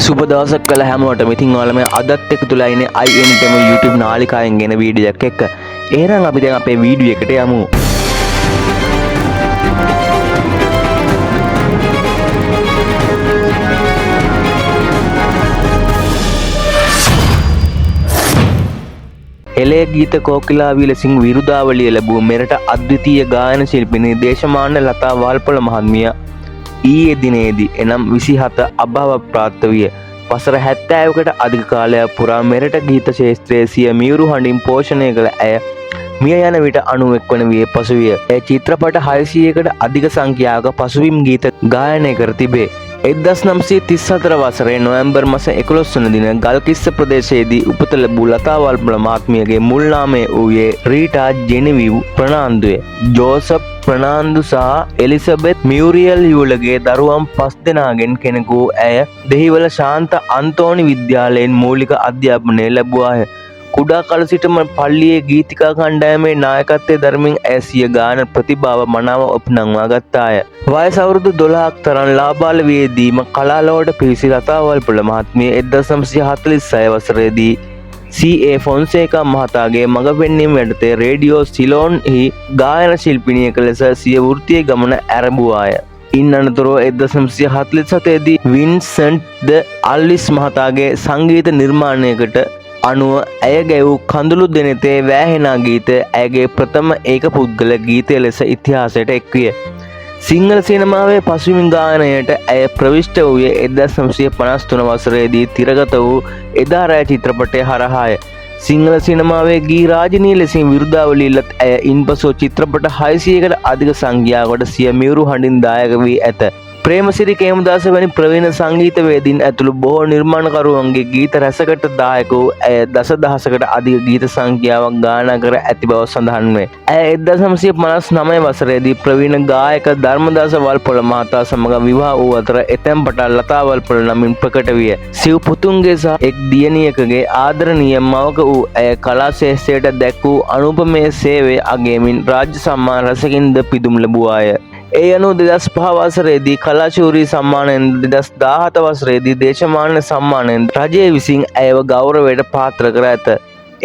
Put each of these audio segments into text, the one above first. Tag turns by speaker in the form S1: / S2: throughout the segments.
S1: සුබ දවසක් කළ හැමෝටම. ඉතින් ඔයාලා මේ අදත් එකතුලා ඉන්නේ INTM YouTube නාලිකාවෙන් ගෙන වීඩියෝ එකක් එක්ක. එහෙනම් අපි දැන් අපේ වීඩියෝ එකට යමු. එලේ ගීත කෝකිලාවී ලෙසින් විරුදාවලිය ලැබූ මෙරට අද්විතීය ගායන ශිල්පිනී දේශමාන ලතා වල්පොල මහත්මිය ඊයේ දිනේදී එනම් 27 අභාව ප්‍රාප්ත විය. වසර 70කට අධික කාලයක් පුරා මෙරට ගීත ශාස්ත්‍රයේ සිය මියුරු හඬින් පෝෂණය කළ ඇය මිය යන විට 91 වන වියේ පසුවිය. එය චිත්‍රපට 600කට අධික සංඛ්‍යාවක පසුබිම් ගීත ගායනය කර තිබේ. 1934 වසරේ නොවැම්බර් මාස 11 වන දින ගල්කිස්ස ප්‍රදේශයේදී උපත ලැබූ ලතා වල්පොල මහත්මියගේ මුල් නාමය වූයේ රීටා ජෙනෙවිව් ප්‍රනාන්දුය. ජෝසප් ප්‍රනාන්දු සහ එලිසබෙත් මියුරියල් යූලගේ දරුවන් 5 දෙනාගෙන් කෙනෙකු ඇය දෙහිවල ශාන්ත අන්තෝනි විද්‍යාලයෙන් මූලික අධ්‍යාපනය ලැබුවාය. කුඩා කල සිටම පල්ලියේ ගීතිකා කණ්ඩායමේ නායකත්වයේ දරමින් ඇය සිය ගායන ප්‍රතිභාව මනාව ඔප්නංවා ගත්තාය. වයස අවුරුදු 12ක් තරම් ලාබාල වියේදීම කලාලෝවට පිවිසි ලතා වල්පොල මහත්මිය 1946 වසරේදී C.A. ෆොන්සේකා මහතාගේ මඟ පෙන්වීම යටතේ රේඩියෝ සිලෝන්හි ගායන ශිල්පිනියක ලෙස සිය වෘත්තීය ගමන ආරම්භුවාය. ඉන් අනතුරුව 1947 දී වින්සන්ට් ද අල්විස් මහතාගේ සංගීත නිර්මාණයකට අනුව ඇය ගැයූ කඳුළු දෙනෙතේ වෑහෙනා ගීතය ඇයගේ ප්‍රථම ඒක පුද්ගල ගීතය ලෙස ඉතිහාසයට එක්විය. සිංහල සිනමාවේ පසුබිම් ගායනයට ඇය ප්‍රවිෂ්ඨ වූයේ 1953 වසරේදී තිරගත වූ එදා රෑ චිත්‍රපටය හරහාය. සිංහල සිනමාවේ ගී රාජිනී ලෙසින් විරුදාවලිය ලත් ඇය ඉන්පසු චිත්‍රපට 600කට අධික සංඛ්‍යාවකට සිය මියුරු හඬින් දායක වී ඇත. ප්‍රේමසිරි කේමදාස වැනි ප්‍රවීණ සංගීතවේදීන් ඇතුළු බොහෝ නිර්මාණකරුවන්ගේ ගීත රැසකට දායක වූ ඇය දසදහසකට අධික ගීත සංඛ්‍යාවක් ගායනා කර ඇති බව සඳහන් වේ. ඇය 1959 වසරේදී ප්‍රවීණ ගායක ධර්මදාස වල්පොල මහතා සමග විවාහ වූ අතර එතැන් පටන් ලතා වල්පොල නමින් ප්‍රකට විය. සිව් පුතුන්ගේ සහ එක් දියණියකගේ ආදරණීය මවක වූ ඇය කලා ශාස්ත්‍රයට දැක් වූ අනුපමේය සේවය අගයමින් රාජ්‍ය සම්මාන රැසකින්ද පිදුම් ලැබුවාය. ඒ අනුව 2005 වසරේදී කලාශූරී සම්මානයෙන් 2017 වසරේදී දේශමාන සම්මානයෙන් රජය විසින් ඇයව ගෞරවයට පාත්‍ර කර ඇත.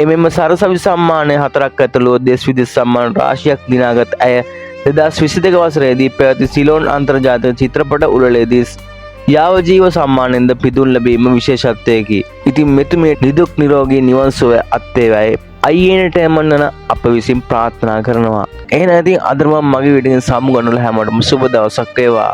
S1: එමෙන්ම සරසවි සම්මානය 4ක් ඇතුළුව දේශ විදේශ සම්මාන රාශියක් දිනාගත් ඇය 2022 වසරේදී පැවති සිලෝන් අන්තර්ජාතික චිත්‍රපට උළෙලේදී යාවජීව සම්මානයෙන්ද පිදුම් ලැබීම විශේෂත්වයකි. ඉතින් මෙතුමිය නිදුක් නිරෝගී නිවන් සුව අත්වේවායි INTM අප විසින් ප්‍රාර්ථනා කරනවා. එහෙනම් ඉතින් අද මම මගේ වීඩියෝ එක සමු ගන්නවල හැමෝටම සුබ දවසක් වේවා.